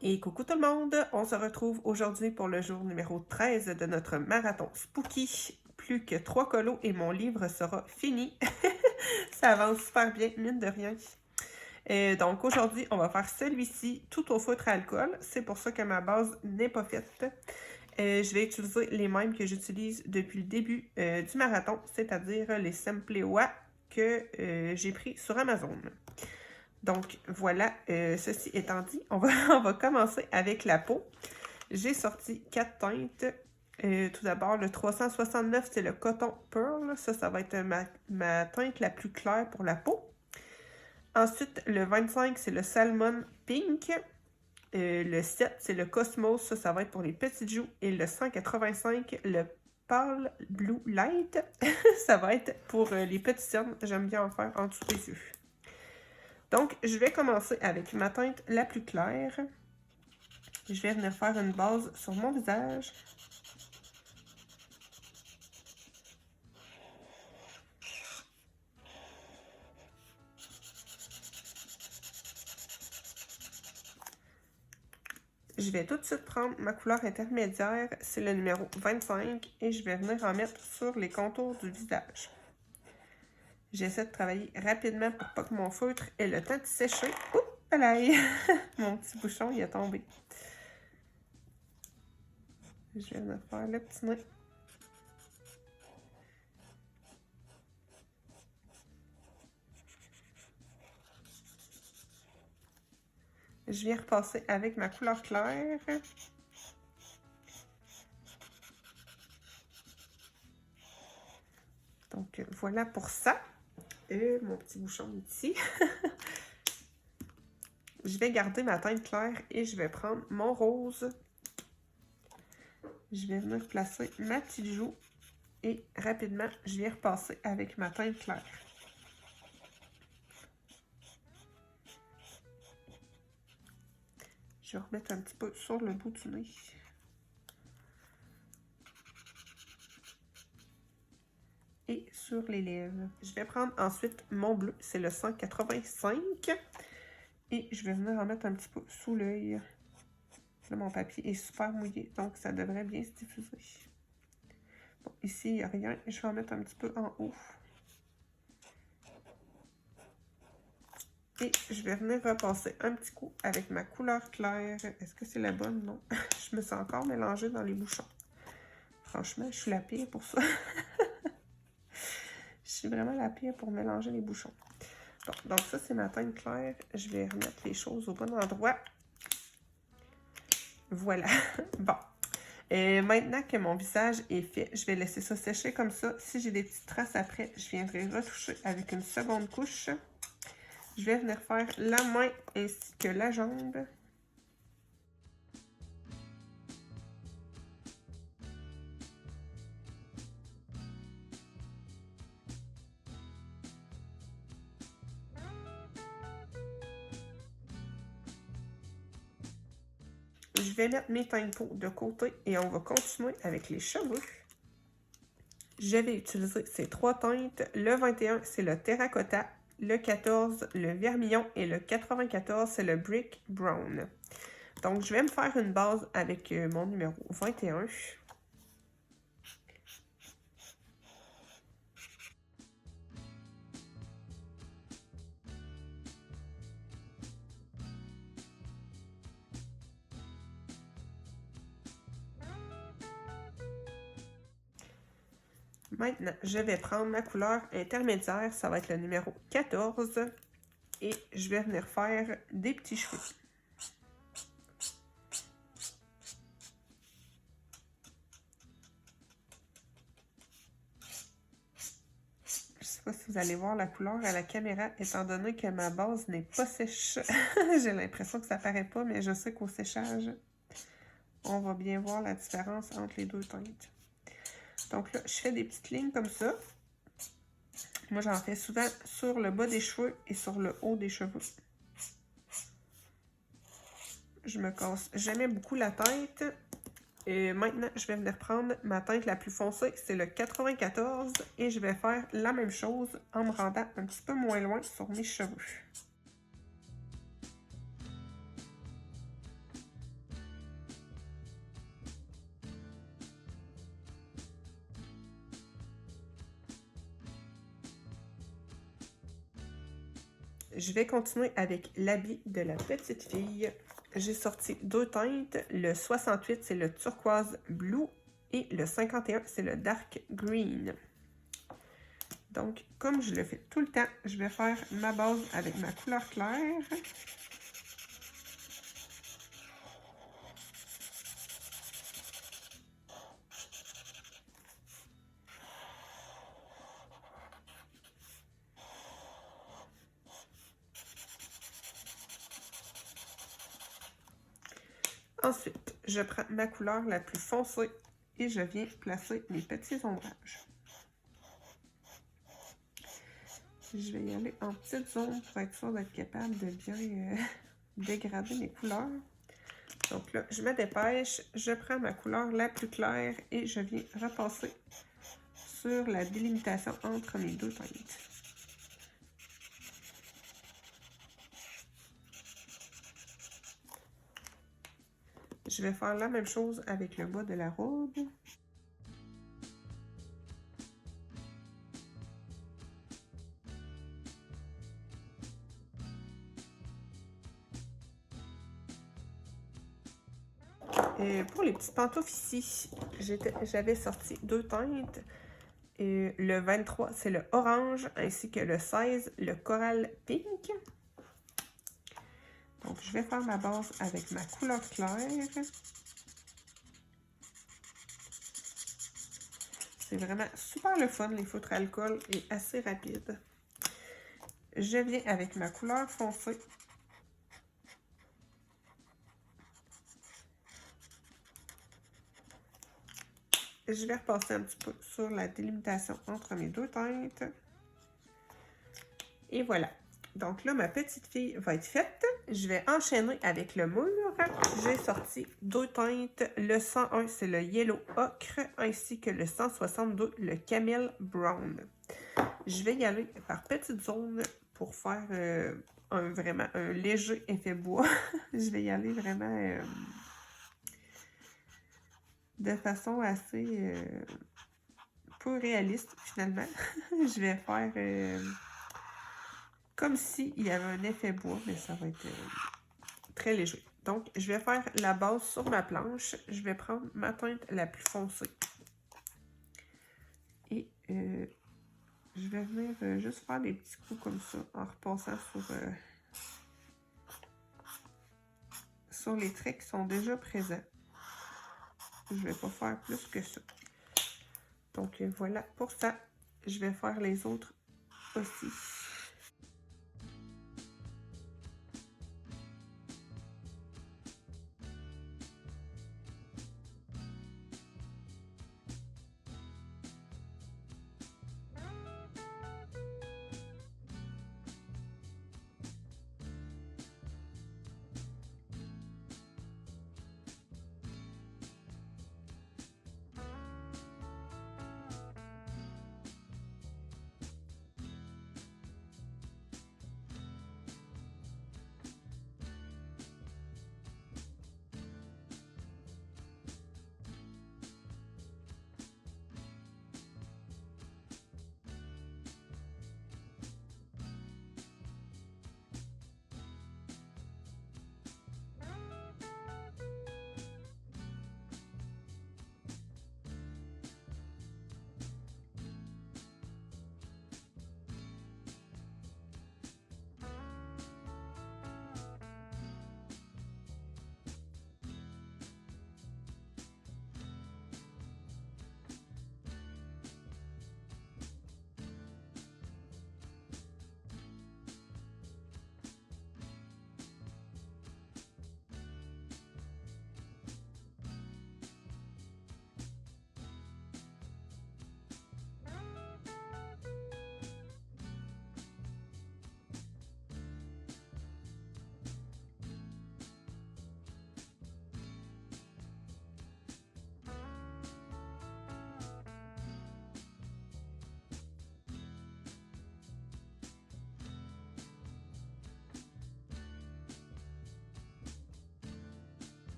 Et coucou tout le monde! On se retrouve aujourd'hui pour le jour numéro 13 de notre marathon spooky. Plus que 3 colos et mon livre sera fini. Ça avance super bien, mine de rien. Donc aujourd'hui, on va faire celui-ci tout au feutre à alcool. C'est pour ça que ma base n'est pas faite. Je vais utiliser les mêmes que j'utilise depuis le début du marathon, c'est-à-dire les Simpléois que j'ai pris sur Amazon. Donc voilà, ceci étant dit, on va commencer avec la peau. J'ai sorti 4 teintes. Tout d'abord, le 369, c'est le Coton Pearl. Ça va être ma teinte la plus claire pour la peau. Ensuite, le 25, c'est le Salmon Pink. Le 7, c'est le Cosmos. Ça va être pour les petites joues. Et le 185, le Pale Blue Light. Ça va être pour les petites cernes. J'aime bien en faire en dessous des yeux. Donc, je vais commencer avec ma teinte la plus claire. Je vais venir faire une base sur mon visage. Je vais tout de suite prendre ma couleur intermédiaire, c'est le numéro 25, et je vais venir en mettre sur les contours du visage. J'essaie de travailler rapidement pour pas que mon feutre ait le temps de sécher. Oups, allez! Mon petit bouchon, il est tombé. Je vais venir faire le petit nez. Je viens repasser avec ma couleur claire. Donc, voilà pour ça. Et mon petit bouchon ici. Je vais garder ma teinte claire et je vais prendre mon rose. Je vais venir placer ma petite joue et rapidement, je vais repasser avec ma teinte claire. Je vais remettre un petit peu sur le bout du nez. Et sur les lèvres. Je vais prendre ensuite mon bleu, c'est le 185. Et je vais venir en mettre un petit peu sous l'œil. Là, mon papier est super mouillé, donc ça devrait bien se diffuser. Bon, ici, il n'y a rien. Je vais en mettre un petit peu en haut. Et je vais venir repasser un petit coup avec ma couleur claire. Est-ce que c'est la bonne? Non. Je me sens encore mélangée dans les bouchons. Franchement, je suis la pire pour ça. Je suis vraiment la pire pour mélanger les bouchons. Bon, donc ça, c'est ma teinte claire. Je vais remettre les choses au bon endroit. Voilà. Bon. Et maintenant que mon visage est fait, je vais laisser ça sécher comme ça. Si j'ai des petites traces après, je viendrai retoucher avec une seconde couche. Je vais venir faire la main ainsi que la jambe. Je vais mettre mes teintes peau de côté et on va continuer avec les cheveux. Je vais utiliser ces 3 teintes. Le 21, c'est le terracotta. Le 14, le vermillon. Et le 94, c'est le brick brown. Donc, je vais me faire une base avec mon numéro 21. Maintenant, je vais prendre ma couleur intermédiaire. Ça va être le numéro 14. Et je vais venir faire des petits cheveux. Je ne sais pas si vous allez voir la couleur à la caméra, étant donné que ma base n'est pas sèche. J'ai l'impression que ça paraît pas, mais je sais qu'au séchage, on va bien voir la différence entre les deux teintes. Donc là, je fais des petites lignes comme ça. Moi, j'en fais souvent sur le bas des cheveux et sur le haut des cheveux. Je me casse jamais beaucoup la tête. Et maintenant, je vais venir prendre ma teinte la plus foncée, c'est le 94. Et je vais faire la même chose en me rendant un petit peu moins loin sur mes cheveux. je vais continuer avec l'habit de la petite fille. J'ai sorti 2 teintes. Le 68, c'est le turquoise blue et le 51, c'est le dark green. Donc, comme je le fais tout le temps, je vais faire ma base avec ma couleur claire. Ensuite, je prends ma couleur la plus foncée et je viens placer mes petits ombrages. Je vais y aller en petites zones pour être sûre d'être capable de bien dégrader mes couleurs. Donc là, je me dépêche, je prends ma couleur la plus claire et je viens repasser sur la délimitation entre mes 2 teintes. Je vais faire la même chose avec le bas de la robe. Pour les petites pantoufles ici, j'avais sorti 2 teintes. Le 23, c'est le orange, ainsi que le 16, le coral pink. Donc, je vais faire ma base avec ma couleur claire. C'est vraiment super le fun, les feutres alcool, et assez rapide. Je viens avec ma couleur foncée. Je vais repasser un petit peu sur la délimitation entre mes 2 teintes. Et voilà. Donc là, ma petite fille va être faite. Je vais enchaîner avec le mur. J'ai sorti 2 teintes. Le 101, c'est le Yellow Ocre, ainsi que le 162, le Camel Brown. Je vais y aller par petites zones pour faire vraiment un léger effet bois. Je vais y aller vraiment de façon assez peu réaliste finalement. Je vais faire comme s'il y avait un effet bois, mais ça va être très léger. Donc, je vais faire la base sur ma planche. Je vais prendre ma teinte la plus foncée. Et je vais venir juste faire des petits coups comme ça en repassant sur les traits qui sont déjà présents. Je ne vais pas faire plus que ça. Donc, voilà pour ça. Je vais faire les autres aussi.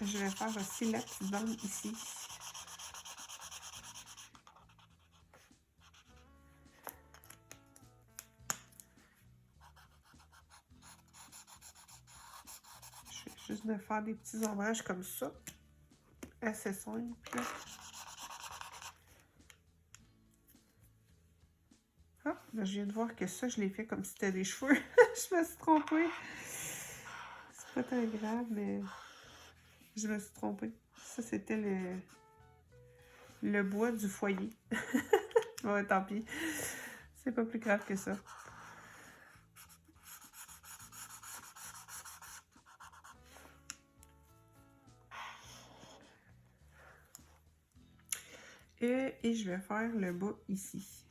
Je vais faire aussi la petite bande ici. Je vais juste me faire des petits ombrages comme ça. Assez simple. Ah, là, je viens de voir que ça, je l'ai fait comme si c'était des cheveux. Je me suis trompée. C'est pas très grave, mais je me suis trompée. Ça, c'était le bois du foyer. Ouais, tant pis. C'est pas plus grave que ça. Et je vais faire le bas ici.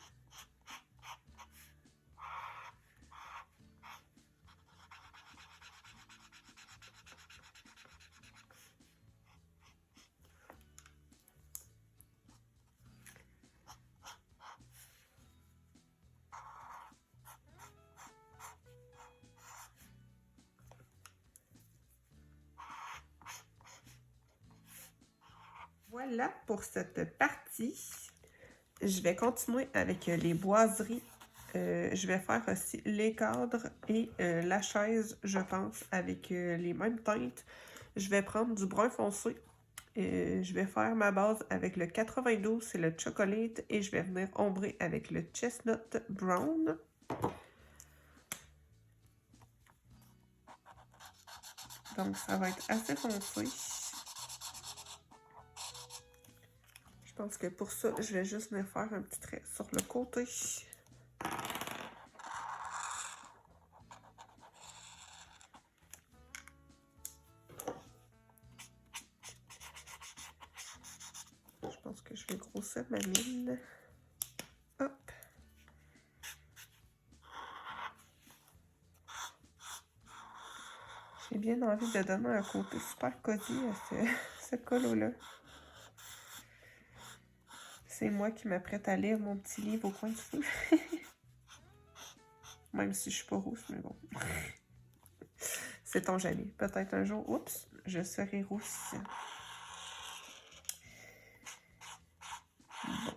Voilà pour cette partie. Je vais continuer avec les boiseries. Je vais faire aussi les cadres et la chaise, je pense, avec les mêmes teintes. Je vais prendre du brun foncé. Je vais faire ma base avec le 92, c'est le chocolate, et je vais venir ombrer avec le chestnut brown. Donc, ça va être assez foncé. Je pense que pour ça, je vais juste venir faire un petit trait sur le côté. Je pense que je vais grossir ma mine. Hop. J'ai bien envie de donner un côté super cosy à ce colo-là. C'est moi qui m'apprête à lire mon petit livre au coin du feu. Même si je suis pas rousse, mais bon. Sait-on jamais. Peut-être un jour, oups, je serai rousse. Bon.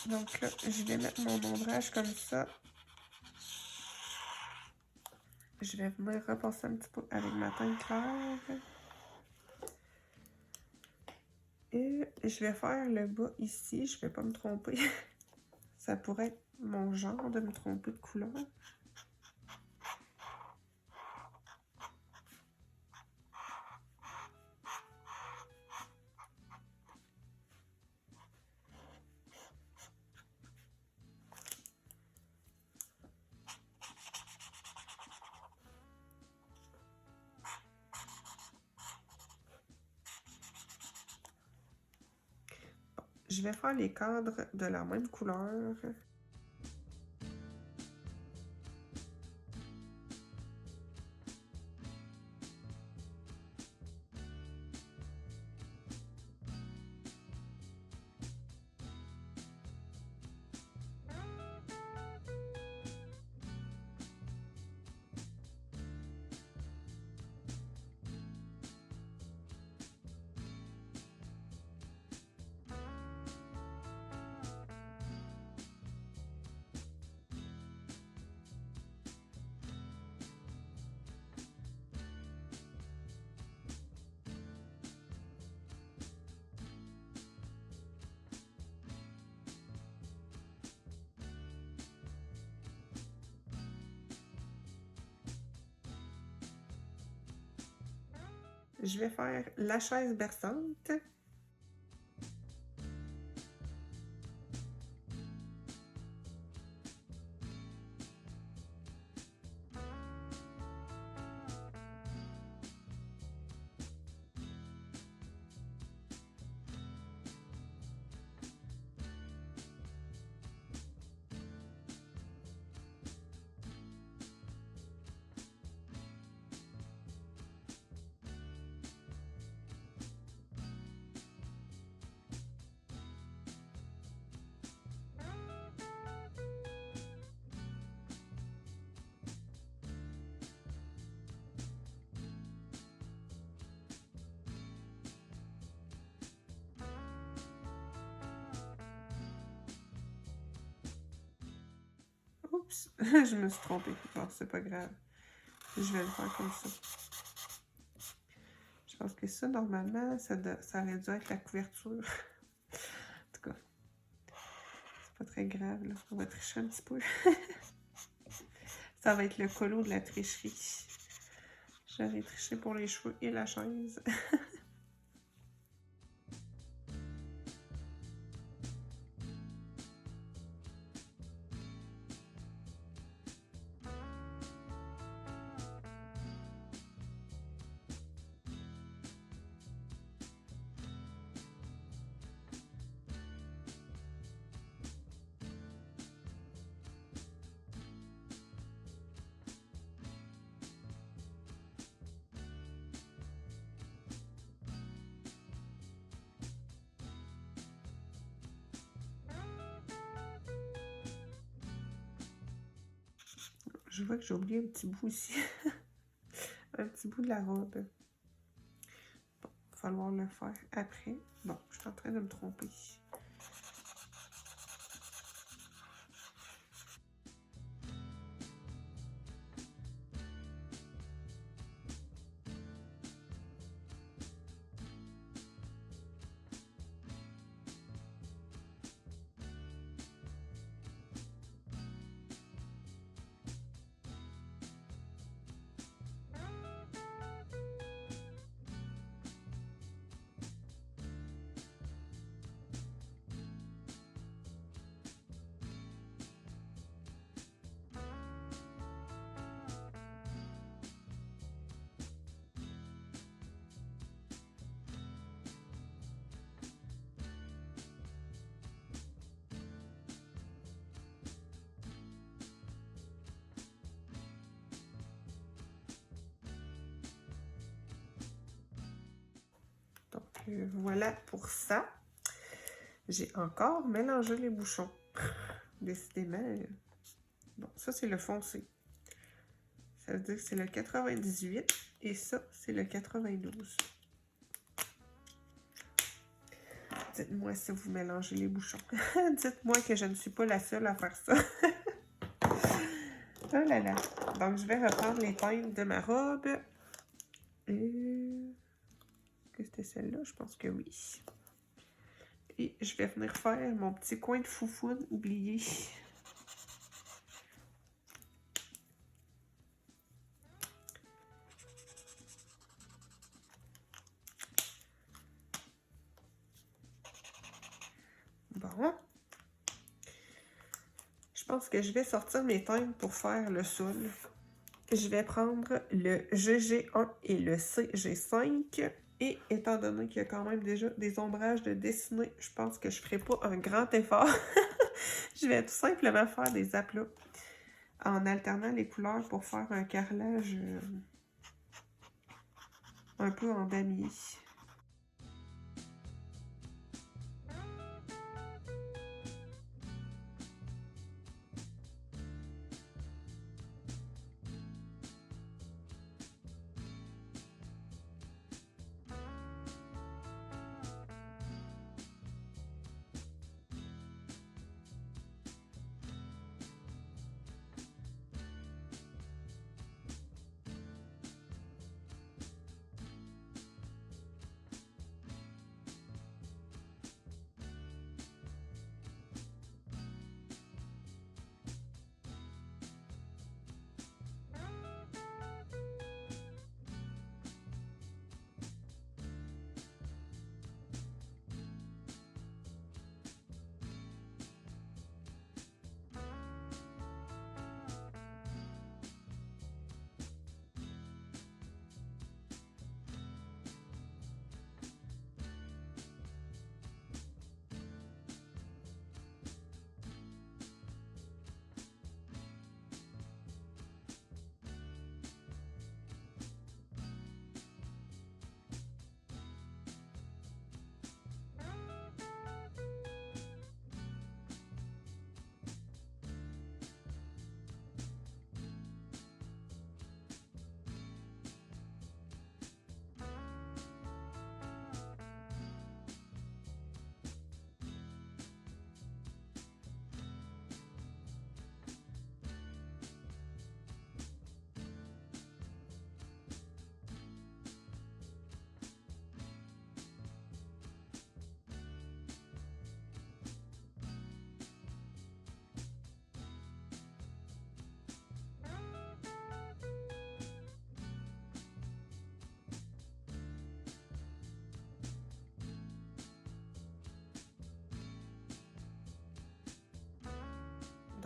Donc là, je vais mettre mon ombrage comme ça. Je vais venir repasser un petit peu avec ma teinte claire. Et je vais faire le bas ici. Je vais pas me tromper. Ça pourrait être mon genre de me tromper de couleur. Je vais faire les cadres de la même couleur. Je vais faire la chaise berçante. Je me suis trompée. Bon, c'est pas grave. Je vais le faire comme ça. Je pense que ça, normalement, ça aurait dû être la couverture. En tout cas, c'est pas très grave, là. On va tricher un petit peu. Ça va être le colo de la tricherie. J'aurais triché pour les cheveux et la chaise. Je vois que j'ai oublié un petit bout ici. Un petit bout de la robe. Bon, il va falloir le faire après. Bon, je suis en train de me tromper. Donc, voilà pour ça. J'ai encore mélangé les bouchons. Décidément. Bon, ça, c'est le foncé. Ça veut dire que c'est le 98 et ça, c'est le 92. Dites-moi si vous mélangez les bouchons. Dites-moi que je ne suis pas la seule à faire ça. Oh là là. Donc, je vais reprendre les teintes de ma robe. Est-ce que c'était celle-là? Je pense que oui. Et je vais venir faire mon petit coin de foufoune oublié. Bon. Je pense que je vais sortir mes teintes pour faire le sol. Je vais prendre le GG1 et le CG5. Et étant donné qu'il y a quand même déjà des ombrages de dessiner, je pense que je ne ferai pas un grand effort. Je vais tout simplement faire des aplats en alternant les couleurs pour faire un carrelage un peu en damier.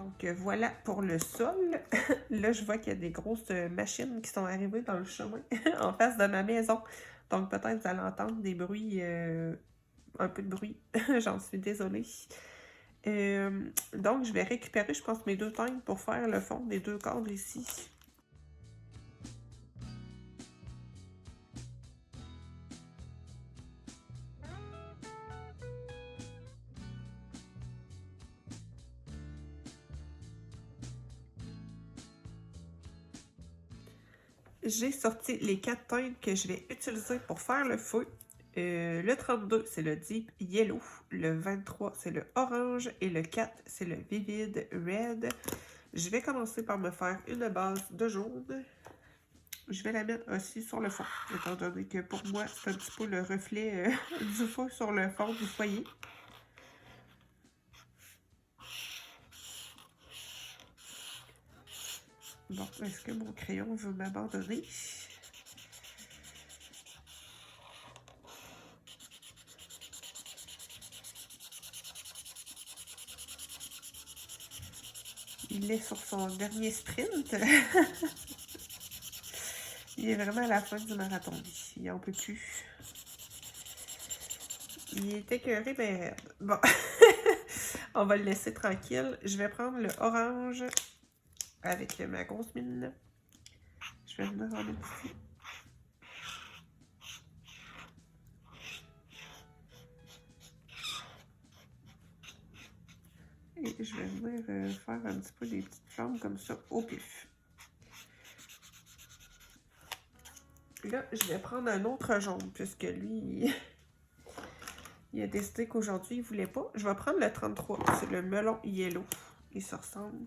Donc voilà pour le sol. Là, je vois qu'il y a des grosses machines qui sont arrivées dans le chemin en face de ma maison. Donc peut-être vous allez entendre des bruits, un peu de bruit. J'en suis désolée. Donc je vais récupérer, je pense, mes 2 teintes pour faire le fond des 2 cadres ici. J'ai sorti les 4 teintes que je vais utiliser pour faire le feu. Le 32, c'est le Deep Yellow. Le 23, c'est le Orange. Et le 4, c'est le Vivid Red. Je vais commencer par me faire une base de jaune. Je vais la mettre aussi sur le fond, étant donné que pour moi, c'est un petit peu le reflet du feu sur le fond du foyer. Bon, est-ce que mon crayon veut m'abandonner? Il est sur son dernier sprint. Il est vraiment à la fin du marathon. Il en peut plus. Il est écœuré, mais bon. On va le laisser tranquille. Je vais prendre le orange avec ma grosse mine. Je vais venir en mettre ici. Et je vais venir faire un petit peu des petites flammes comme ça au pif. Là, je vais prendre un autre jaune, puisque lui, il a décidé qu'aujourd'hui, il ne voulait pas. Je vais prendre le 33, c'est le melon yellow. Il se ressemble.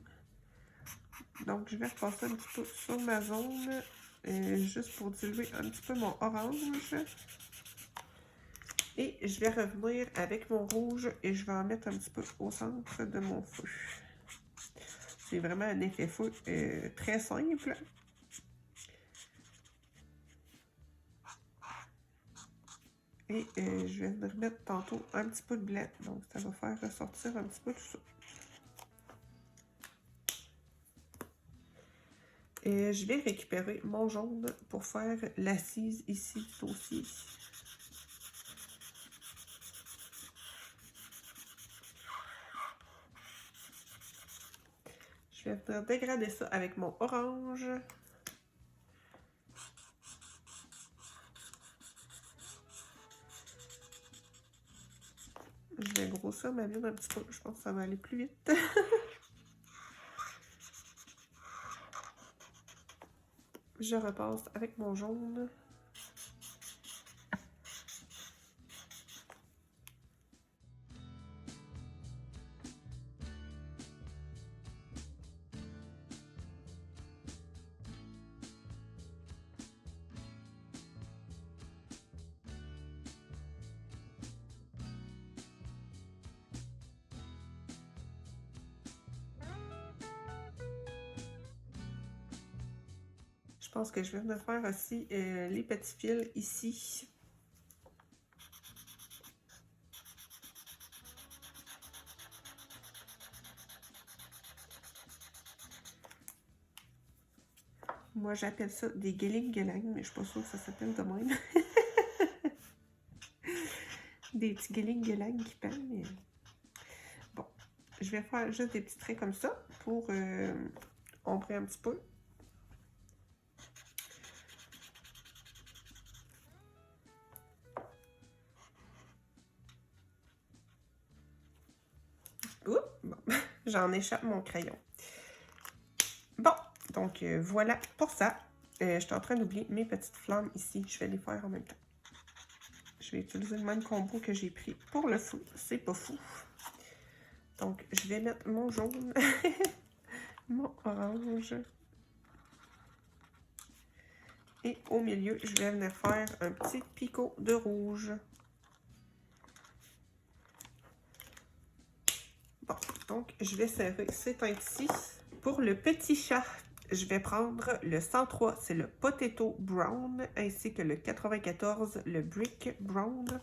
Donc, je vais repasser un petit peu sur ma zone, juste pour diluer un petit peu mon orange. Et je vais revenir avec mon rouge et je vais en mettre un petit peu au centre de mon feu. C'est vraiment un effet feu très simple. Et je vais venir mettre tantôt un petit peu de blanc. Donc, ça va faire ressortir un petit peu tout ça. Et je vais récupérer mon jaune pour faire l'assise ici du dossier. Je vais venir dégrader ça avec mon orange. Je vais grossir ma mine un petit peu. Je pense que ça va aller plus vite. Je repasse avec mon jaune. Je pense que je vais venir faire aussi les petits fils ici. Moi, j'appelle ça des guéling-guélang, mais je suis pas sûre que ça s'appelle de même. Des petits guéling-guélang qui pendent, mais... Bon, je vais faire juste des petits traits comme ça pour ombrer un petit peu. Oups, bon, j'en échappe mon crayon. Bon, donc voilà pour ça. Je suis en train d'oublier mes petites flammes ici. Je vais les faire en même temps. Je vais utiliser le même combo que j'ai pris pour le feu. C'est pas fou. Donc, je vais mettre mon jaune, mon orange. Et au milieu, je vais venir faire un petit picot de rouge. Bon, donc je vais serrer ces teintes-ci. Pour le petit chat, je vais prendre le 103, c'est le Potato Brown, ainsi que le 94, le Brick Brown.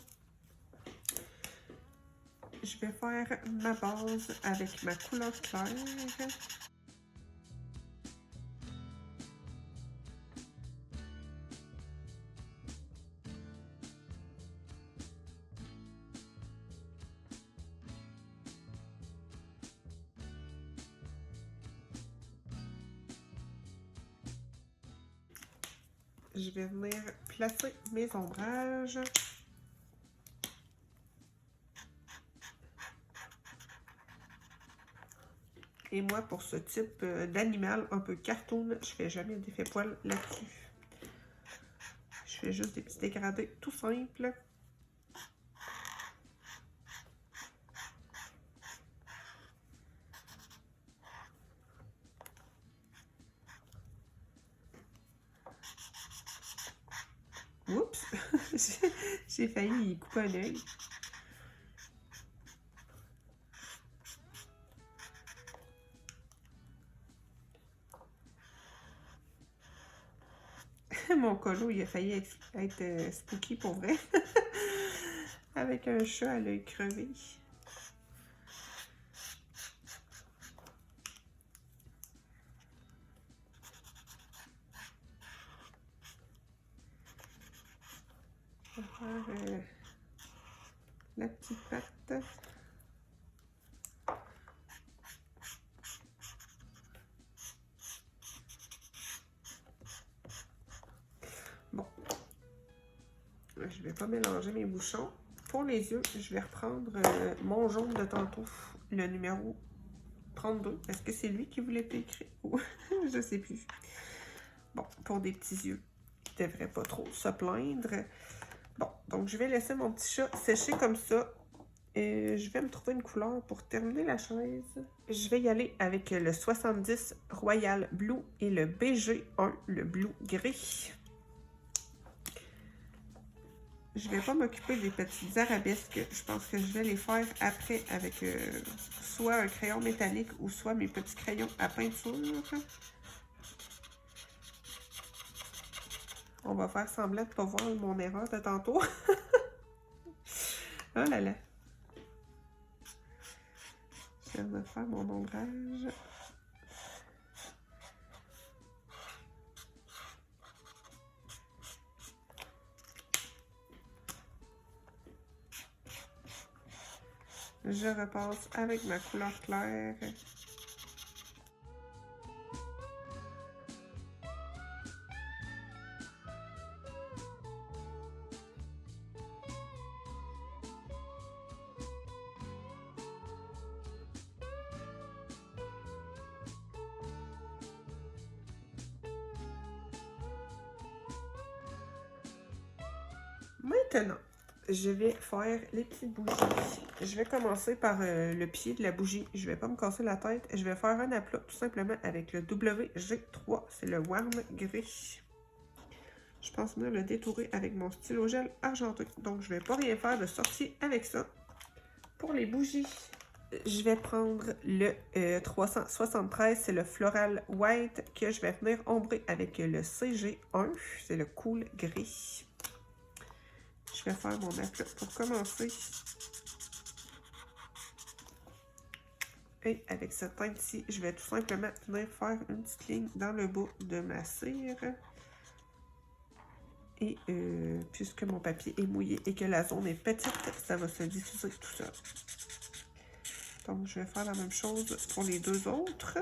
je vais faire ma base avec ma couleur claire. Je vais venir placer mes ombrages. Et moi, pour ce type d'animal un peu cartoon, je fais jamais d'effet poil là-dessus. Je fais juste des petits dégradés tout simples. Oups! J'ai failli y couper un œil. Mon colo, il a failli être spooky pour vrai. Avec un chat à l'œil crevé. On va faire la petite patte. Bon. Je vais pas mélanger mes bouchons. Pour les yeux, je vais reprendre mon jaune de tantôt, le numéro 32. Est-ce que c'est lui qui voulait écrire? Je sais plus. Bon, pour des petits yeux, il devrait pas trop se plaindre. Bon, donc je vais laisser mon petit chat sécher comme ça. Et je vais me trouver une couleur pour terminer la chaise. Je vais y aller avec le 70 Royal Blue et le BG1, le Blue Gris. Je vais pas m'occuper des petites arabesques. Je pense que je vais les faire après avec soit un crayon métallique ou soit mes petits crayons à peinture. On va faire semblant de ne pas voir mon erreur de tantôt. Oh là là. Je viens de faire mon ombrage. Je repasse avec ma couleur claire. Maintenant, je vais faire les petites bougies. Je vais commencer par le pied de la bougie. Je vais pas me casser la tête. Je vais faire un aplat tout simplement avec le WG3. C'est le Warm Gris. Je pense venir le détourer avec mon stylo gel argenté. Donc, je vais pas rien faire de sortie avec ça. Pour les bougies, je vais prendre le 373. C'est le Floral White que je vais venir ombrer avec le CG1. C'est le Cool Gris. Je vais faire mon aplat pour commencer. Et avec cette teinte-ci, je vais tout simplement venir faire une petite ligne dans le bas de ma cire. Et puisque mon papier est mouillé et que la zone est petite, ça va se diffuser tout seul. Donc, je vais faire la même chose pour les deux autres.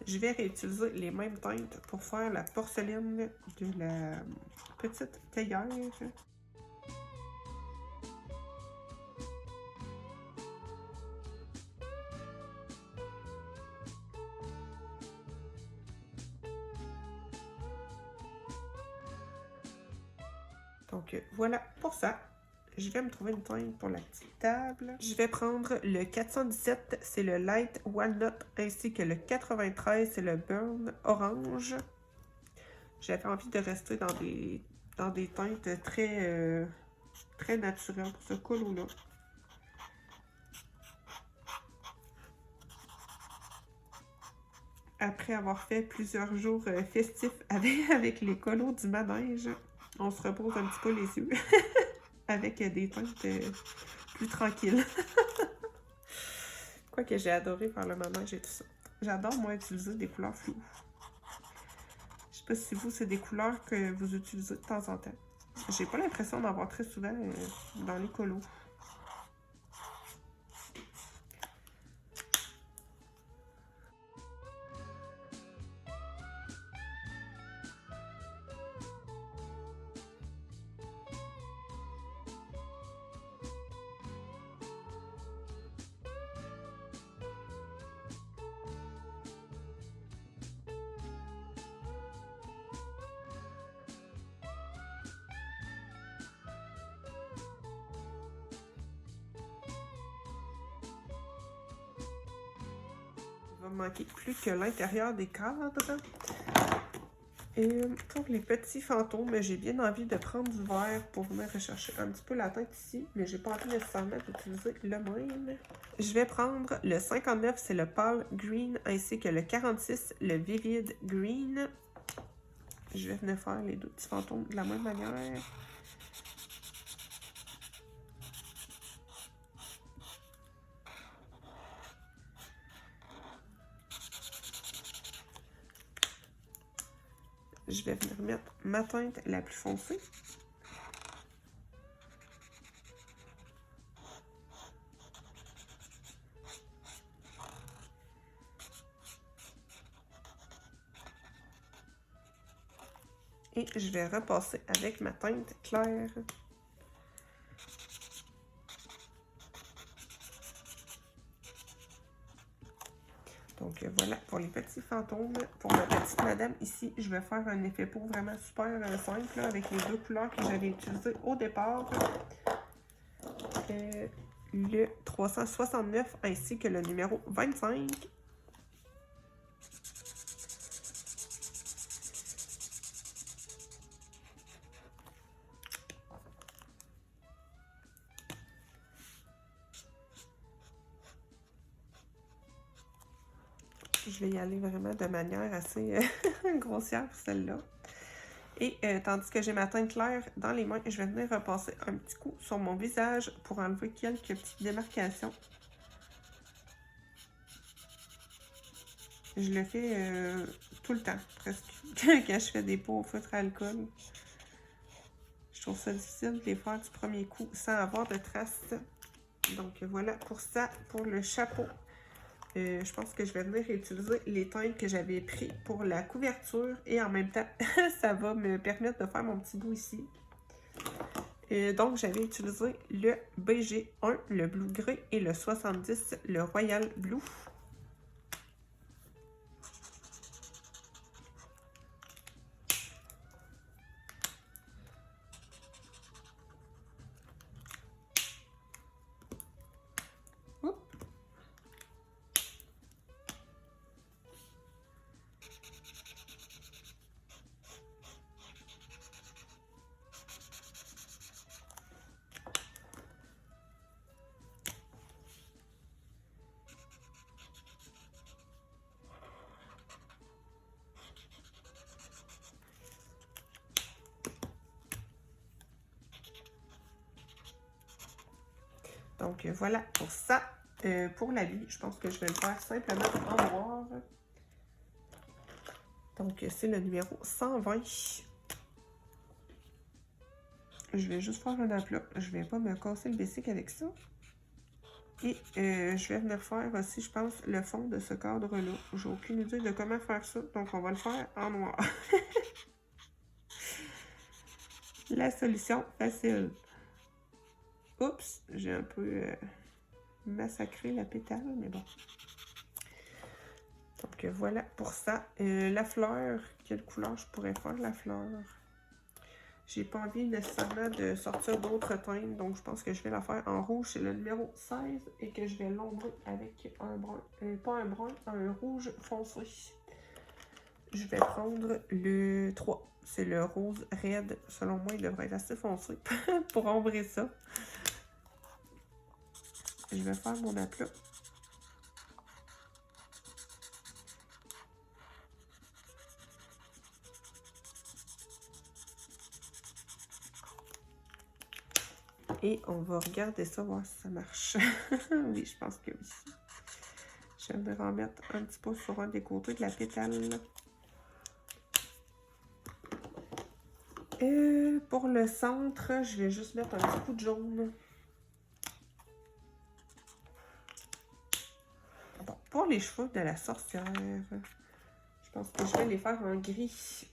Je vais réutiliser les mêmes teintes pour faire la porcelaine de la petite théière. Donc voilà pour ça. Je vais me trouver une teinte pour la petite table. Je vais prendre le 417, c'est le Light Walnut, ainsi que le 93, c'est le Burn Orange. J'avais envie de rester dans des teintes très Très naturel pour ce colo-là. Après avoir fait plusieurs jours festifs avec les colos du manège, on se repose un petit peu les yeux avec des teintes plus tranquilles. Quoique j'ai adoré faire le manège et tout ça. J'adore, moi, utiliser des couleurs floues. Je sais pas si vous, c'est des couleurs que vous utilisez de temps en temps. J'ai pas l'impression d'en avoir très souvent dans les colos. Il va me manquer plus que l'intérieur des cadres. Et pour les petits fantômes, j'ai bien envie de prendre du vert pour venir rechercher un petit peu la teinte ici, mais j'ai pas envie nécessairement d'utiliser le même. Je vais prendre le 59, c'est le Pale Green, ainsi que le 46, le Vivid Green. Je vais venir faire les deux petits fantômes de la même manière. Je vais venir mettre ma teinte la plus foncée. Et je vais repasser avec ma teinte claire. Donc voilà pour les petits fantômes. Pour ma petite madame ici, je vais faire un effet peau vraiment super simple là, avec les deux couleurs que j'avais utilisées au départ. Le 369 ainsi que le numéro 25. Je vais y aller vraiment de manière assez grossière pour celle-là. Et tandis que j'ai ma teinte claire dans les mains, je vais venir repasser un petit coup sur mon visage pour enlever quelques petites démarcations. Je le fais tout le temps, presque, quand je fais des peaux au feutre à alcool. Je trouve ça difficile de les faire du premier coup sans avoir de traces. Donc voilà pour ça, pour le chapeau. Je pense que je vais venir utiliser les teintes que j'avais pris pour la couverture et en même temps, ça va me permettre de faire mon petit bout ici. Donc, j'avais utilisé le BG1, le Blue Gray et le 70, le Royal Blue. Donc, voilà pour ça. Pour l'habit, je pense que je vais le faire simplement en noir. Donc, c'est le numéro 120. Je vais juste faire un aplat. Je vais pas me casser le bicycle avec ça. Et je vais venir faire aussi, je pense, le fond de ce cadre-là. J'ai aucune idée de comment faire ça, donc on va le faire en noir. La solution facile. Oups, j'ai un peu massacré la pétale, mais bon. Donc voilà pour ça. La fleur, quelle couleur je pourrais faire la fleur? J'ai pas envie nécessairement de sortir d'autres teintes, donc je pense que je vais la faire en rouge, c'est le numéro 16, et que je vais l'ombrer avec un brun, pas un brun, un rouge foncé. Je vais prendre le 3. C'est le rose raide. Selon moi, il devrait être assez foncé pour ombrer ça. Je vais faire mon aplat. Et on va regarder ça, voir si ça marche. Oui, je pense que oui. Je vais en mettre un petit peu sur un des côtés de la pétale. Pour le centre, je vais juste mettre un petit coup de jaune. Bon, pour les cheveux de la sorcière, je pense que je vais les faire en gris.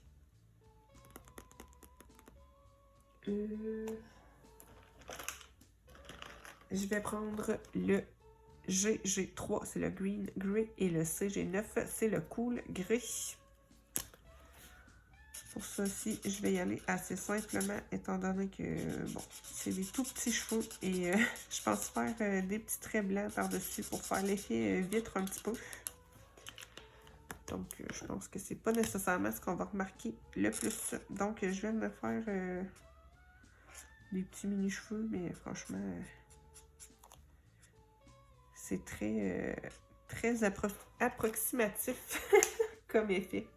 Je vais prendre le GG3, c'est le Green Grey, et le CG9, c'est le Cool Gris. Pour ça aussi, je vais y aller assez simplement, étant donné que, bon, c'est des tout petits cheveux, et je pense faire des petits traits blancs par-dessus pour faire l'effet vitre un petit peu. Donc, je pense que c'est pas nécessairement ce qu'on va remarquer le plus. Donc, je vais me faire des petits mini-cheveux, mais franchement... c'est très approximatif comme effet.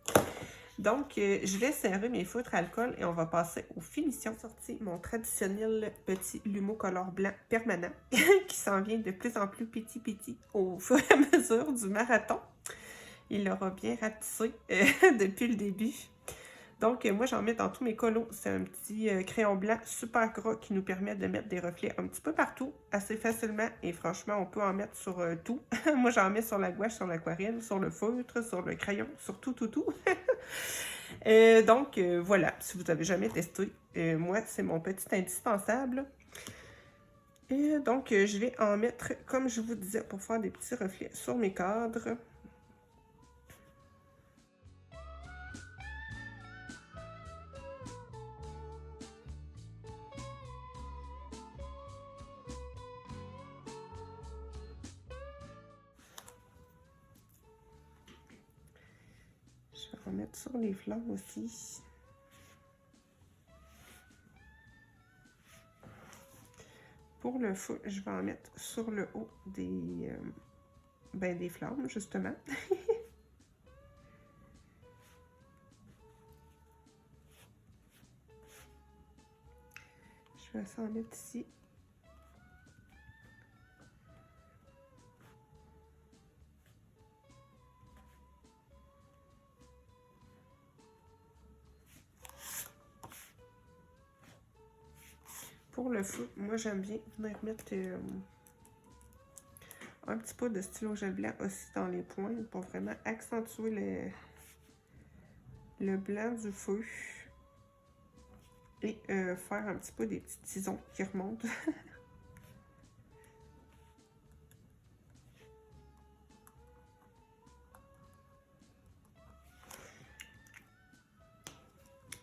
Donc, je vais serrer mes feutres alcool et on va passer aux finitions. J'ai sorti mon traditionnel petit Lumo Color blanc permanent qui s'en vient de plus en plus petit au fur et à mesure du marathon. Il aura bien ratissé depuis le début. Donc, moi, j'en mets dans tous mes colos. C'est un petit crayon blanc super gras qui nous permet de mettre des reflets un petit peu partout, assez facilement. Et franchement, on peut en mettre sur tout. Moi, j'en mets sur la gouache, sur l'aquarelle, sur le feutre, sur le crayon, sur tout. Donc, voilà. Si vous n'avez jamais testé, moi, c'est mon petit indispensable. Et donc, je vais en mettre, comme je vous disais, pour faire des petits reflets sur mes cadres. Je vais en mettre sur les flancs aussi. Pour le feu, je vais en mettre sur le haut des flammes, justement. Je vais s'en mettre ici. Pour le feu, moi j'aime bien venir mettre un petit peu de stylo gel blanc aussi dans les points pour vraiment accentuer le blanc du feu et faire un petit peu des petits tisons qui remontent.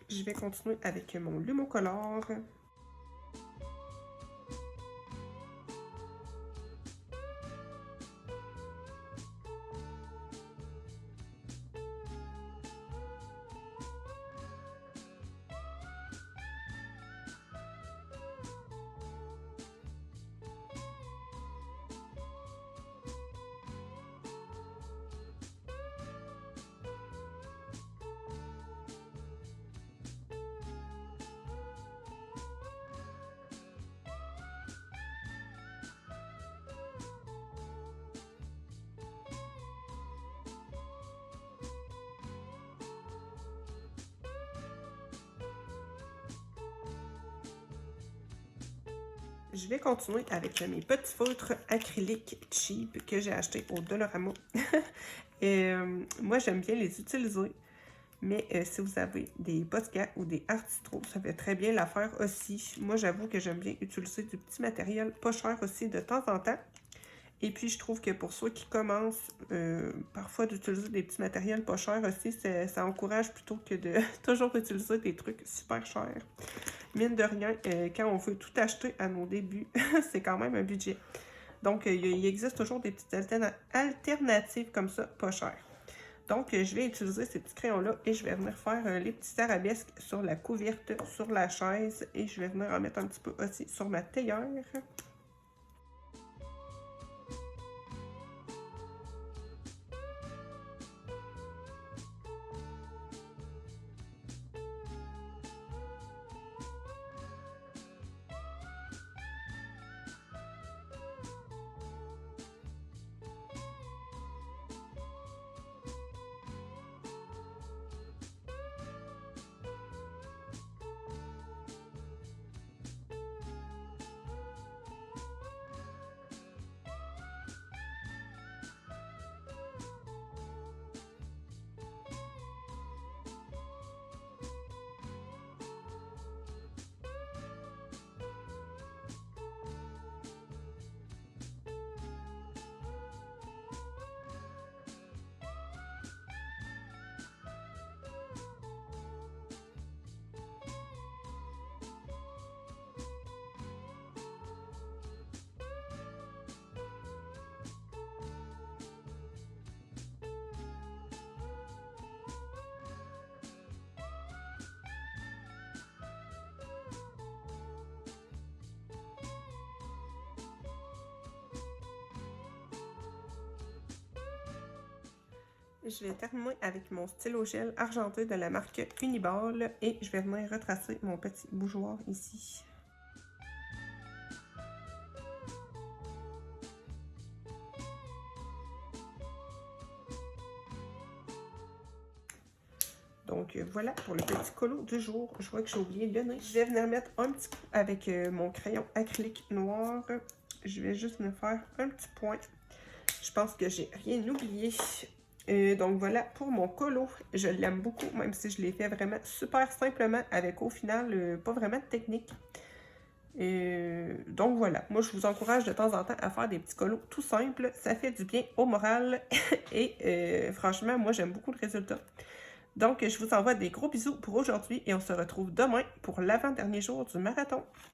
Je vais continuer avec mon Lumo Color. Je vais continuer avec mes petits feutres acryliques cheap que j'ai achetés au Dollarama. Moi, j'aime bien les utiliser. Mais si vous avez des Posca ou des Artistro, ça fait très bien l'affaire aussi. Moi, j'avoue que j'aime bien utiliser du petit matériel pas cher aussi de temps en temps. Et puis, je trouve que pour ceux qui commencent parfois d'utiliser des petits matériels pas chers aussi, ça encourage plutôt que de toujours utiliser des trucs super chers. Mine de rien, quand on veut tout acheter à nos débuts, c'est quand même un budget. Donc, il existe toujours des petites alternatives comme ça, pas chères. Donc, je vais utiliser ces petits crayons-là et je vais venir faire les petits arabesques sur la couverte, sur la chaise et je vais venir en mettre un petit peu aussi sur ma théière. Je vais terminer avec mon stylo gel argenté de la marque Uniball et je vais venir retracer mon petit bougeoir ici. Donc voilà pour le petit colo du jour. Je vois que j'ai oublié le nez. Je vais venir mettre un petit coup avec mon crayon acrylique noir. Je vais juste me faire un petit point. Je pense que j'ai rien oublié. Donc voilà pour mon colo. Je l'aime beaucoup, même si je l'ai fait vraiment super simplement avec au final pas vraiment de technique. Donc voilà, moi je vous encourage de temps en temps à faire des petits colos tout simples. Ça fait du bien au moral et franchement, moi j'aime beaucoup le résultat. Donc je vous envoie des gros bisous pour aujourd'hui et on se retrouve demain pour l'avant-dernier jour du marathon.